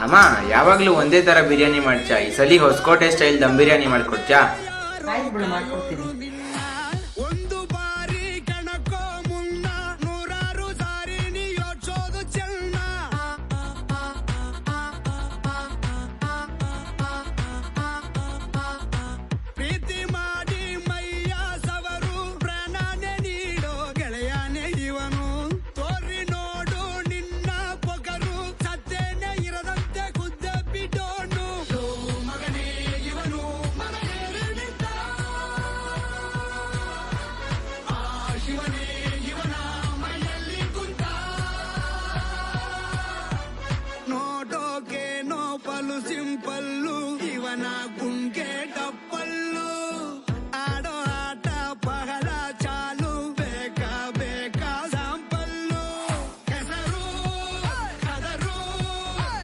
ಅಮ್ಮ ಯಾವಾಗ್ಲೂ ಒಂದೇ ತರ ಬಿರಿಯಾನಿ ಮಾಡ್ಚಾ, ಈ ಸಲ ಹೊಸಕೋಟೆ ಸ್ಟೈಲ್ ದಮ್ ಬಿರಿಯಾನಿ ಮಾಡ್ಕೊಡ್ಚಾ? ಆಯ್ತು ಬಿಡು, ಮಾಡ್ಕೊಡ್ತೀನಿ. ಒಂದು ಬಾರಿ ಕಣಕೋ ಮುನ್ನ ನೂರಾರು ಸಾರಿ ನೀ ಯೋಚೋದು ಚೆನ್ನ. ಪ್ರೀತಿ ಮಾಡಿ ಮೈಯ ಸವರು ಪ್ರಾಣನೆ ನೀಡೋ ಗೆಳೆಯನೇ ಇವನು. ತೋರಿ ನೋಡು ನಿನ್ನ ಪೊಗರು ಸತ್ತೇನೆ ಇರದಂತೆ ಖುದ್ದ ಬಿಡೋನು. ಮಗನೇ ಇವನು ಮಗನೇ ನಿಂತ ಆ ಶಿವನೇ ಇವನ ಮೈಯಲ್ಲಿ ಕುಂತ. ನೋಡೋಕೆ ನೋಪಲು ಸಿಂಪಲ್ಲು ಇವನ ಗುಂಗೆ ಡಪ್ಪ.